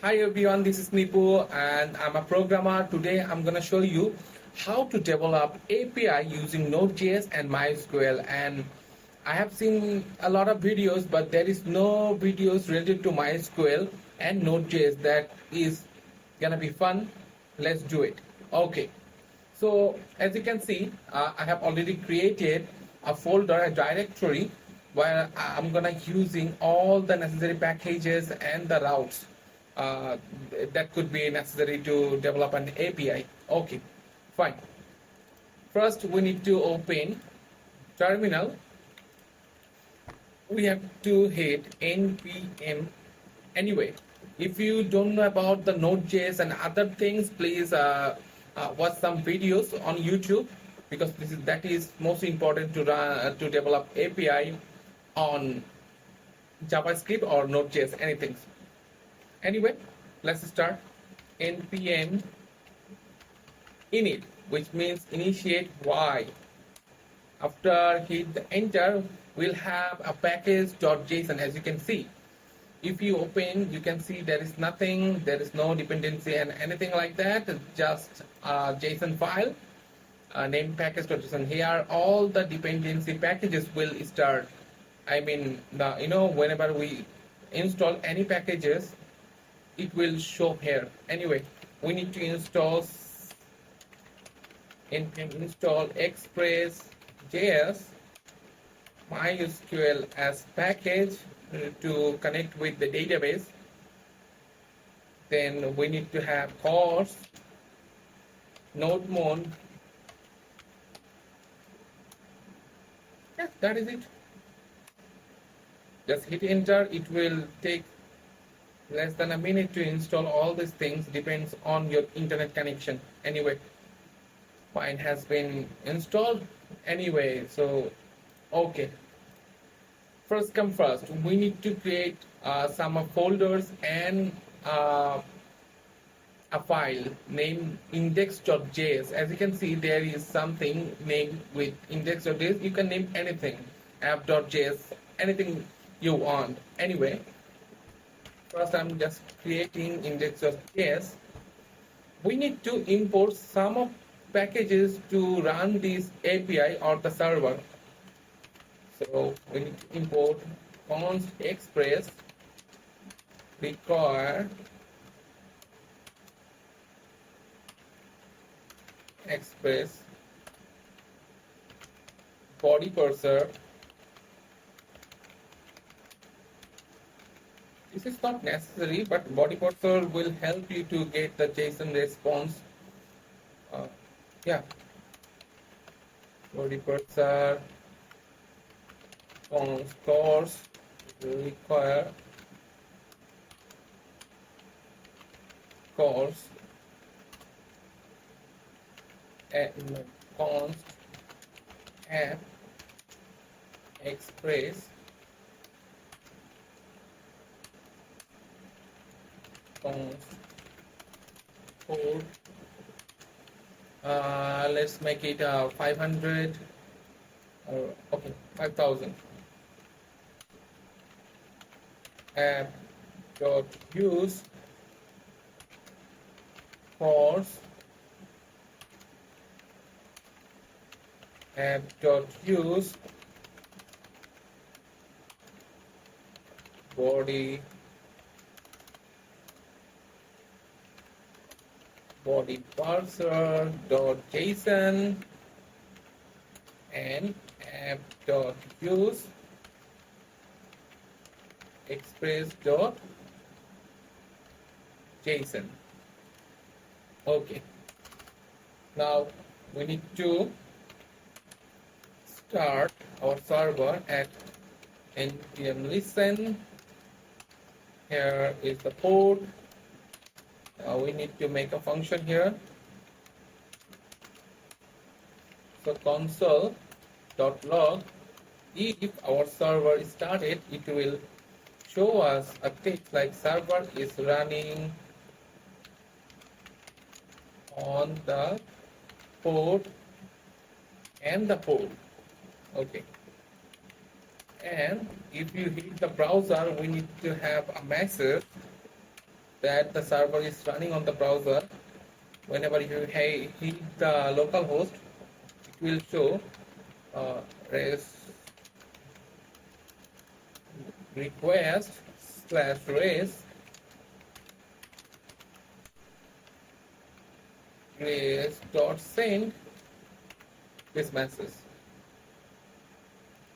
Hi everyone, this is Nipu and I'm a programmer. Today I'm going to show you how to develop API using Node.js and MySQL. And I have seen a lot of videos, but there is no videos related to MySQL and Node.js that is going to be fun. Let's do it. Okay. So as you can see, I have already created a folder, a directory where I'm gonna using all the necessary packages and the routes uh, that could be necessary to develop an API. Okay, fine. First, we need to open terminal. We have to hit npm. Anyway, if you don't know about the Node.js and other things, please watch some videos on YouTube because that is most important to run to develop API on JavaScript or Node.js anything. Anyway, let's start npm init, which means initiate y. After hit the enter, we'll have a package.json. As you can see, if you open, you can see there is nothing, there is no dependency and anything like that. It's just a JSON file named package.json. Here all the dependency packages will start. I mean, whenever we install any packages, it will show here. Anyway, we need to install Express.js MySQL as package to connect with the database. Then we need to have course node mode. Yeah, that is it. Just hit enter. It will take less than a minute to install all these things. Depends on your internet connection. Anyway, mine has been installed. Anyway, so okay. First come first, we need to create some folders and a file named index.js. As you can see, there is something named with index.js. You can name anything, app.js, anything you want. Anyway, first I'm just creating index.js. We need to import some of packages to run this API or the server. So we need to import const express require express body cursor. This is not necessary, but body cursor will help you to get the JSON response. Yeah, body cursor course require course and const app express const code. Let's make it 500 or okay 5000. App dot use course app dot use body parser dot json and app dot use express.json. Okay, now we need to start our server at npm listen. Here is the port. Now we need to make a function here. So console.log, if our server is started, it will show us a text like server is running on the port and the port. Okay, and if you hit the browser, we need to have a message that the server is running on the browser. Whenever you hit the local host, it will show res request slash res dot send this message.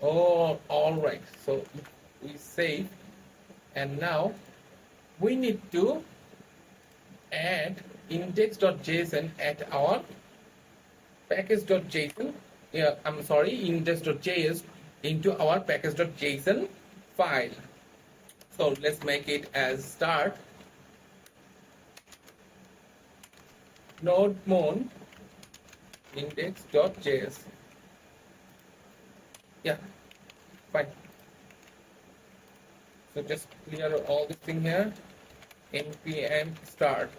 Oh, all right. So we save, and now we need to add index.json at our package.json. Yeah, I'm sorry, index.js into our package.json file. So let's make it as start node-mon index.js. Yeah, fine. So just clear all this thing here. npm start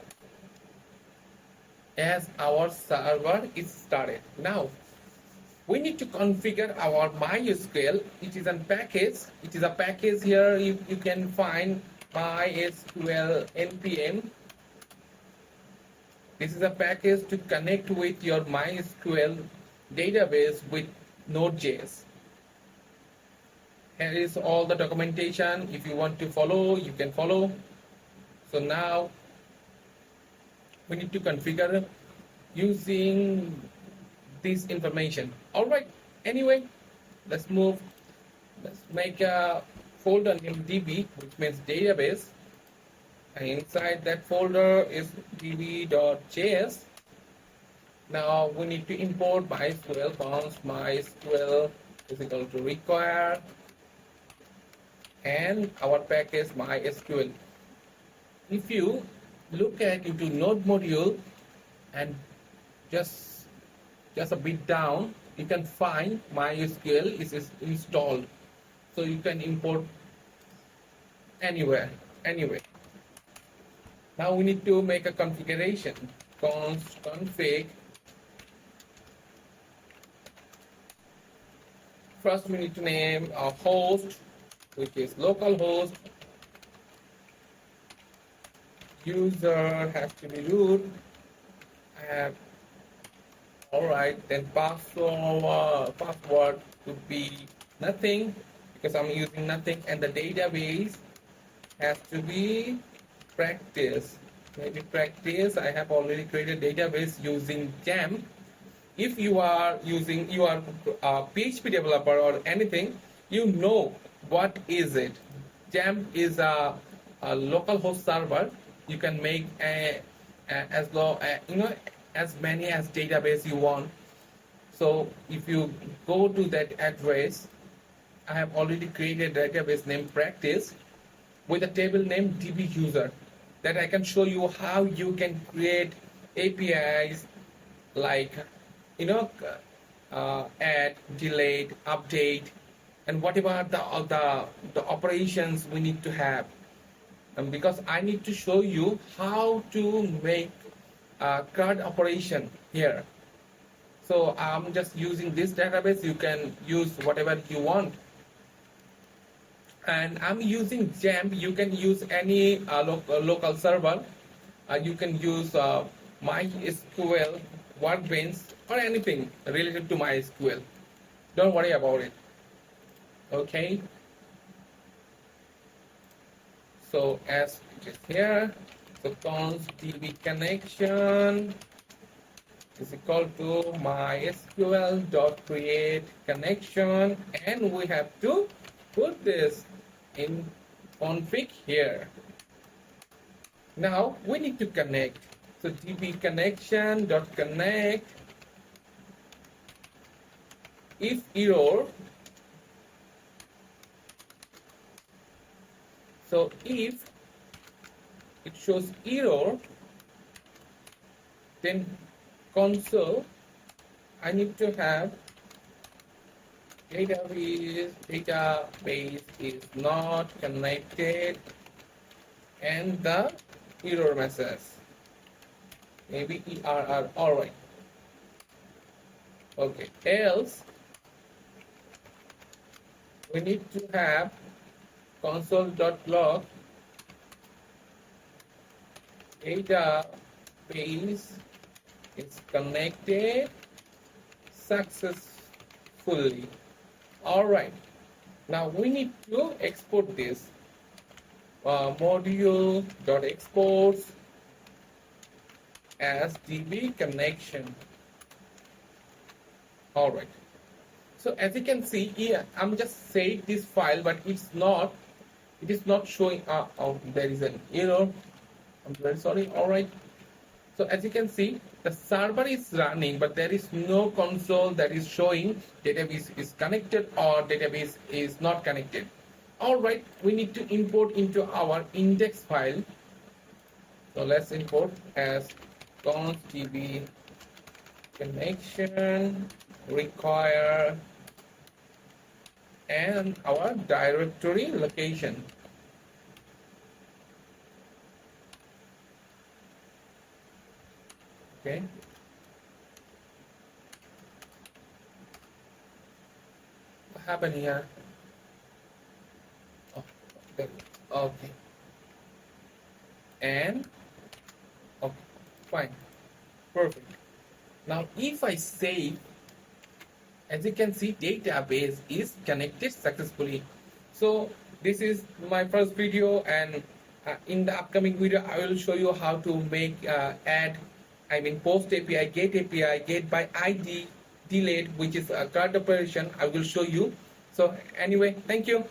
as our server is started. Now we need to configure our MySQL. It is a package. It is a package here. You can find MySQL npm. This is a package to connect with your MySQL database with Node.js. Here is all the documentation. If you want to follow, you can follow. So now we need to configure using this information. All right. Anyway, let's move. Let's make a folder named db, which means database. And inside that folder is db.js. Now we need to import MySQL. Const MySQL is equal to require and our package MySQL. If you look at into node module and just a bit down, you can find MySQL is installed. So you can import anywhere. Now we need to make a configuration. Const config. First we need to name a host, which is localhost. User has to be root. All right, then password could be nothing because I'm using nothing, and the database has to be practice. Maybe practice. I have already created database using Jam. If you are a PHP developer or anything, you know what is it. Jam is a local host server. You can make as many as database you want. So if you go to that address, I have already created a database named practice with a table named db user that I can show you how you can create APIs like add, delete, update, and whatever the operations we need to have. Because I need to show you how to make a CRUD operation here. So I'm just using this database. You can use whatever you want. And I'm using Jam. You can use any local server. You can use MySQL, Workbench, or anything related to MySQL. Don't worry about it. Okay. So as it is here, so const db connection is equal to MySQL dot create connection, and we have to put this in config here. Now we need to connect. So db connection dot connect. If error, so if it shows error, then console I need to have database is not connected, and the error message, maybe error. All right. Okay. Else we need to have console.log database is connected successfully. All right. Now we need to export this module.exports as DB connection. All right. So as you can see here, I'm just saying this file, but it is not showing. Oh, there is an error. I'm very sorry. All right. So as you can see, the server is running, but there is no console that is showing database is connected or database is not connected. All right, we need to import into our index file. So let's import as const db connection require and our directory location. Okay. What happened here? Oh, there. Okay. And okay, fine, perfect. Now, if I save, as you can see, database is connected successfully. So this is my first video, and in the upcoming video, I will show you how to make post API, get by ID, delete, which is a CRUD operation. I will show you. So anyway, thank you.